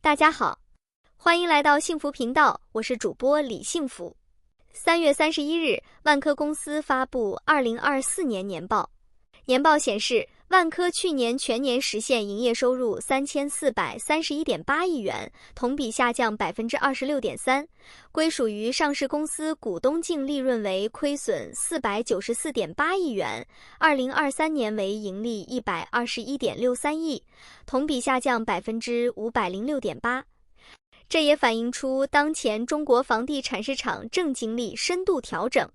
大家好，欢迎来到幸福频道，我是主播李幸福。3月31日，万科公司发布2024年年报。年报显示，万科去年全年实现营业收入3431.8亿元，同比下降26.3%，归属于上市公司股东净利润为亏损494.8亿元，2023年为盈利121.63亿，同比下降506.8%。这也反映出当前中国房地产市场正经历深度调整。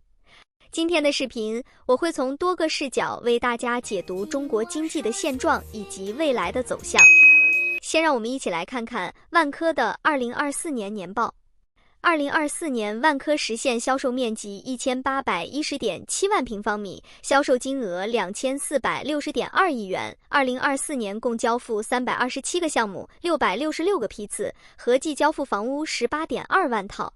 今天的视频，我会从多个视角为大家解读中国经济的现状以及未来的走向。先让我们一起来看看万科的2024年年报。2024年，万科实现销售面积1810.7万平方米，销售金额2460.2亿元。2024年共交付327个项目，666个批次，合计交付房屋18.2万套。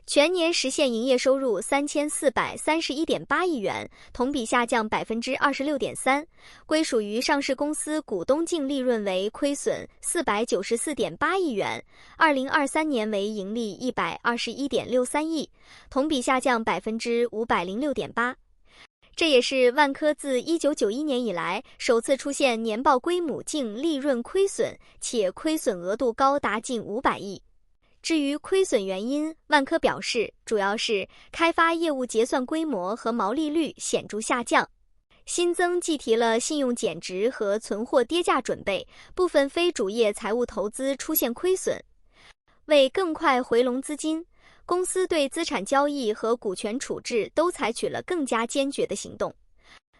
全年实现营业收入3431.8亿元，同比下降26.3%，归属于上市公司股东净利润为亏损494.8亿元，2023年为盈利121.63亿，同比下降506.8%。这也是万科自1991年以来首次出现年报归母净利润亏损，且亏损额度高达近500亿。至于亏损原因，万科表示，主要是开发业务结算规模和毛利率显著下降，新增计提了信用减值和存货跌价准备，部分非主业财务投资出现亏损。为更快回笼资金，公司对资产交易和股权处置都采取了更加坚决的行动，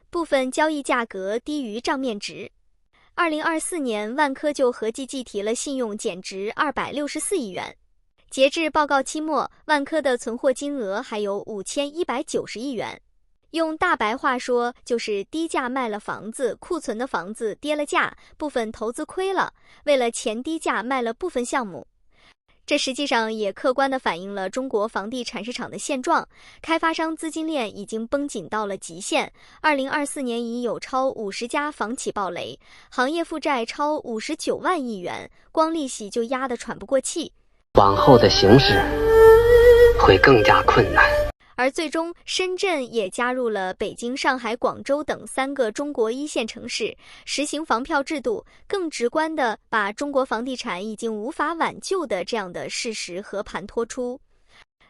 部分交易价格低于账面值。2024年，万科就合计计提了信用减值264亿元。截至报告期末，万科的存货金额还有5190亿元。用大白话说，就是低价卖了房子，库存的房子跌了价，部分投资亏了，为了钱低价卖了部分项目。这实际上也客观地反映了中国房地产市场的现状，开发商资金链已经绷紧到了极限。2024年已有超50家房企暴雷，行业负债超59万亿元，光利息就压得喘不过气。往后的形势会更加困难。而最终，深圳也加入了北京、上海、广州等3个中国1线城市，实行房票制度，更直观地把中国房地产已经无法挽救的这样的事实和盘托出。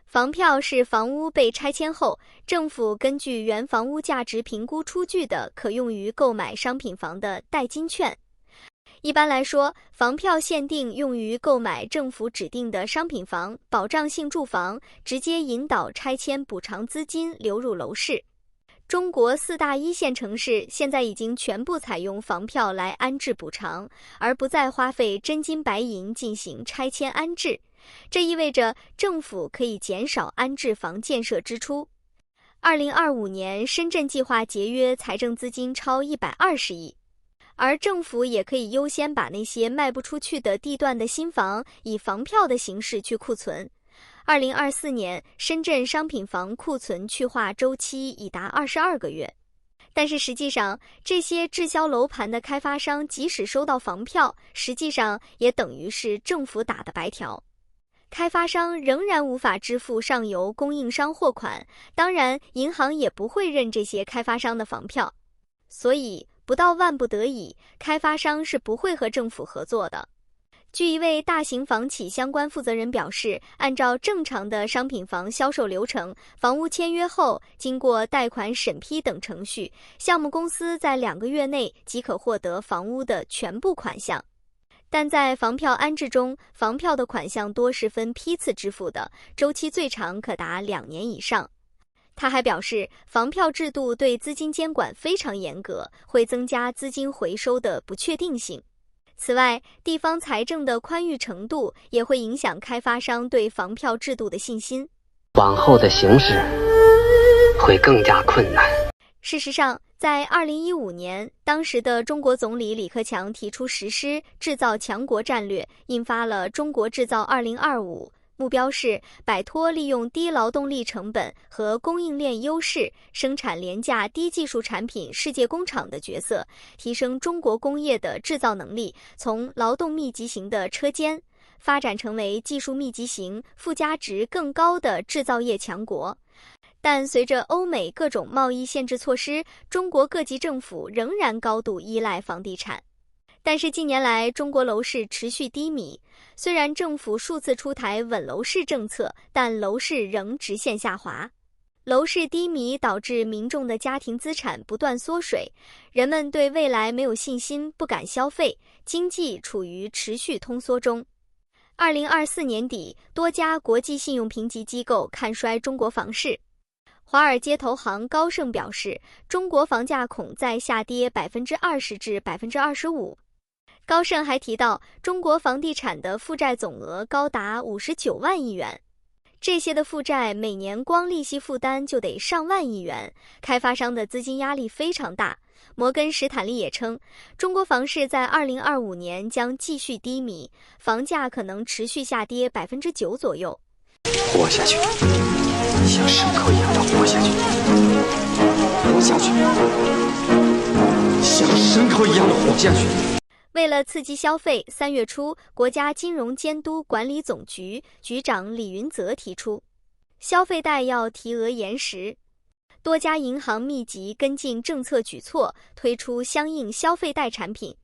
房票是房屋被拆迁后，政府根据原房屋价值评估出具的可用于购买商品房的代金券。一般来说，房票限定用于购买政府指定的商品房、保障性住房，直接引导拆迁补偿资金流入楼市。中国4大1线城市现在已经全部采用房票来安置补偿，而不再花费真金白银进行拆迁安置。这意味着政府可以减少安置房建设支出。2025年，深圳计划节约财政资金超120亿。而政府也可以优先把那些卖不出去的地段的新房以房票的形式去库存。2024年，深圳商品房库存去化周期已达22个月。但是实际上，这些滞销楼盘的开发商即使收到房票，实际上也等于是政府打的白条。开发商仍然无法支付上游供应商货款，当然银行也不会认这些开发商的房票。所以不到万不得已，开发商是不会和政府合作的。据一位大型房企相关负责人表示，按照正常的商品房销售流程，房屋签约后，经过贷款审批等程序，项目公司在2个月内即可获得房屋的全部款项。但在房票安置中，房票的款项多是分批次支付的，周期最长可达2年以上。他还表示，房票制度对资金监管非常严格，会增加资金回收的不确定性。此外，地方财政的宽裕程度也会影响开发商对房票制度的信心。往后的形势会更加困难。事实上，在2015年，当时的中国总理李克强提出实施制造强国战略，印发了《中国制造2025》。目标是摆脱利用低劳动力成本和供应链优势生产廉价低技术产品世界工厂的角色，提升中国工业的制造能力，从劳动密集型的车间发展成为技术密集型、附加值更高的制造业强国。但随着欧美各种贸易限制措施，中国各级政府仍然高度依赖房地产。但是近年来，中国楼市持续低迷，虽然政府数次出台稳楼市政策，但楼市仍直线下滑。楼市低迷导致民众的家庭资产不断缩水，人们对未来没有信心，不敢消费，经济处于持续通缩中。2024年底，多家国际信用评级机构看衰中国房市。华尔街投行高盛表示，中国房价恐再下跌20%至25%。高盛还提到，中国房地产的负债总额高达59万亿元，这些的负债每年光利息负担就得上万亿元，开发商的资金压力非常大。摩根士坦利也称，中国房市在2025年将继续低迷，房价可能持续下跌9%左右。活下去，像牲口一样的活下去，活下去，像牲口一样的活下去。为了刺激消费，3月初，国家金融监督管理总局局长李云泽提出，消费贷要提额延时。多家银行密集跟进政策举措，推出相应消费贷产品。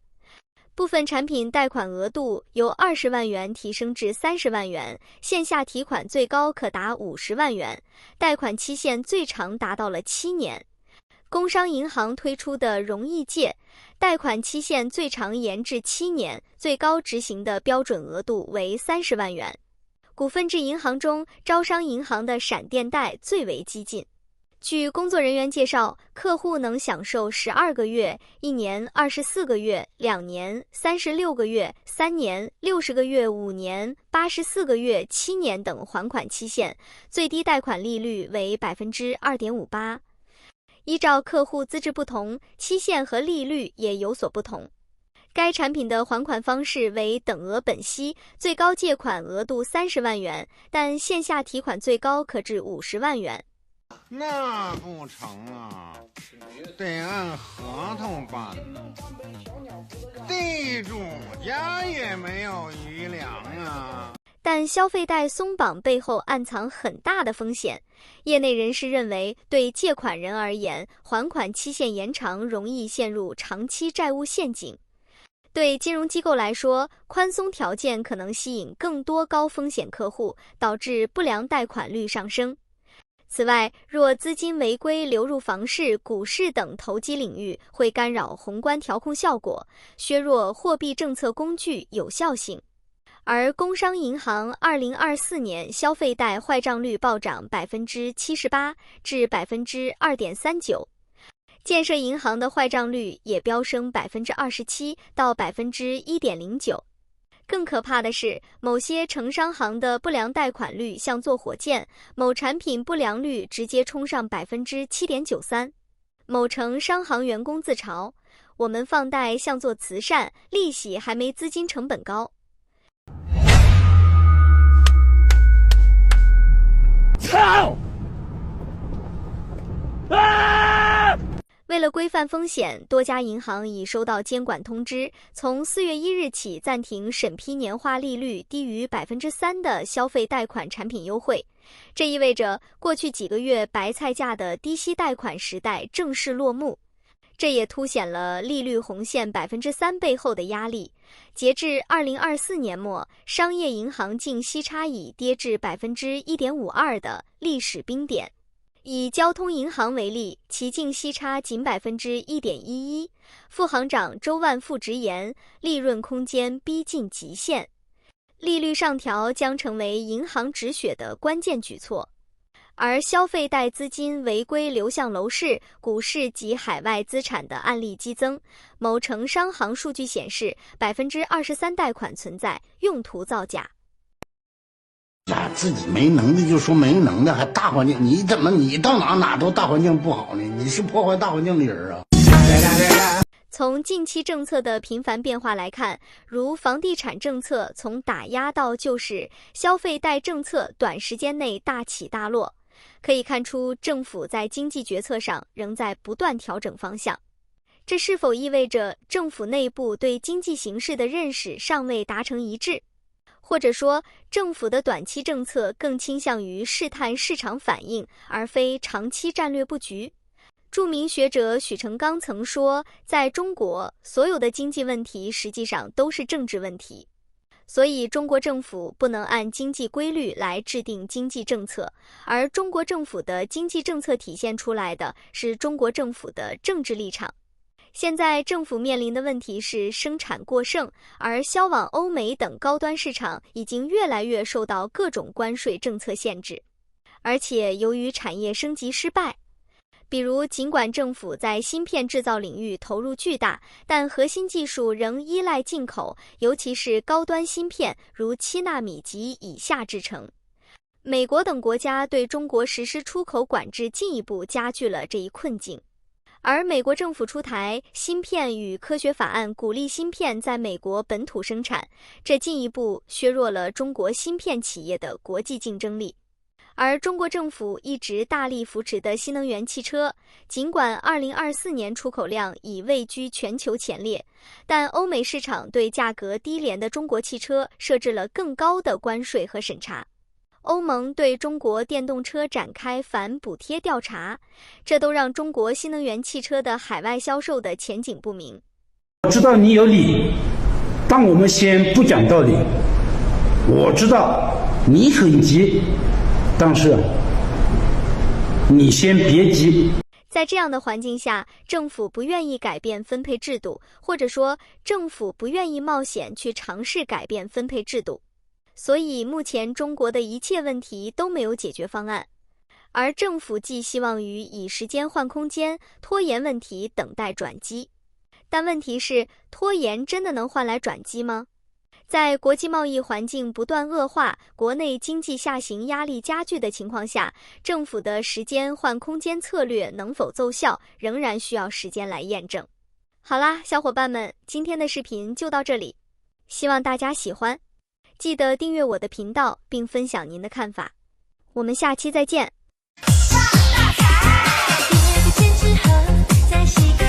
部分产品贷款额度由20万元提升至30万元，线下提款最高可达50万元，贷款期限最长达到了7年。工商银行推出的容易借，贷款期限最长延至7年，最高执行的标准额度为30万元。股份制银行中，招商银行的闪电贷最为激进。据工作人员介绍，客户能享受12个月、1年、24个月、2年、36个月、3年、60个月、5年、84个月、7年等还款期限，最低贷款利率为 2.58%。依照客户资质不同，期限和利率也有所不同。该产品的还款方式为等额本息，最高借款额度30万元，但线下提款最高可至50万元。那不成啊，得按合同办呢。地主家也没有余粮啊。但消费贷松绑背后暗藏很大的风险，业内人士认为，对借款人而言，还款期限延长容易陷入长期债务陷阱。对金融机构来说，宽松条件可能吸引更多高风险客户，导致不良贷款率上升。此外，若资金违规流入房市、股市等投机领域，会干扰宏观调控效果，削弱货币政策工具有效性。而工商银行2024年消费贷坏账率暴涨78%至2.39%，建设银行的坏账率也飙升27%到1.09%。更可怕的是，某些城商行的不良贷款率像坐火箭，某产品不良率直接冲上7.93%。某城商行员工自嘲：“我们放贷像做慈善，利息还没资金成本高。”操！啊！为了规范风险，多家银行已收到监管通知，从4月1日起暂停审批年化利率低于3%的消费贷款产品优惠。这意味着过去几个月白菜价的低息贷款时代正式落幕。这也凸显了利率红线3%背后的压力。截至2024年末，商业银行净息差已跌至1.52%的历史冰点。以交通银行为例，其净息差仅1.11%。副行长周万富直言，利润空间逼近极限，利率上调将成为银行止血的关键举措。而消费贷资金违规流向楼市、股市及海外资产的案例激增。某城商行数据显示，23%贷款存在用途造假。自己没能力就说没能耐，还大环境，你到哪都大环境不好呢？你是破坏大环境的人啊！从近期政策的频繁变化来看，如房地产政策从打压到救市，消费贷政策短时间内大起大落，可以看出政府在经济决策上仍在不断调整方向。这是否意味着政府内部对经济形势的认识尚未达成一致？或者说，政府的短期政策更倾向于试探市场反应，而非长期战略布局。著名学者许成刚曾说，在中国，所有的经济问题实际上都是政治问题。所以中国政府不能按经济规律来制定经济政策，而中国政府的经济政策体现出来的是中国政府的政治立场。现在政府面临的问题是生产过剩，而销往欧美等高端市场已经越来越受到各种关税政策限制，而且由于产业升级失败，比如尽管政府在芯片制造领域投入巨大，但核心技术仍依赖进口，尤其是高端芯片如7纳米及以下制程。美国等国家对中国实施出口管制，进一步加剧了这一困境。而美国政府出台芯片与科学法案，鼓励芯片在美国本土生产，这进一步削弱了中国芯片企业的国际竞争力。而中国政府一直大力扶持的新能源汽车，尽管2024年出口量已位居全球前列，但欧美市场对价格低廉的中国汽车设置了更高的关税和审查。欧盟对中国电动车展开反补贴调查，这都让中国新能源汽车的海外销售的前景不明。我知道你有理，但我们先不讲道理。我知道你很急，但是你先别急。在这样的环境下，政府不愿意改变分配制度，或者说政府不愿意冒险去尝试改变分配制度。所以目前中国的一切问题都没有解决方案，而政府寄希望于以时间换空间，拖延问题，等待转机。但问题是，拖延真的能换来转机吗？在国际贸易环境不断恶化，国内经济下行压力加剧的情况下，政府的时间换空间策略能否奏效，仍然需要时间来验证。好啦，小伙伴们，今天的视频就到这里，希望大家喜欢。记得订阅我的频道，并分享您的看法。我们下期再见。发大财！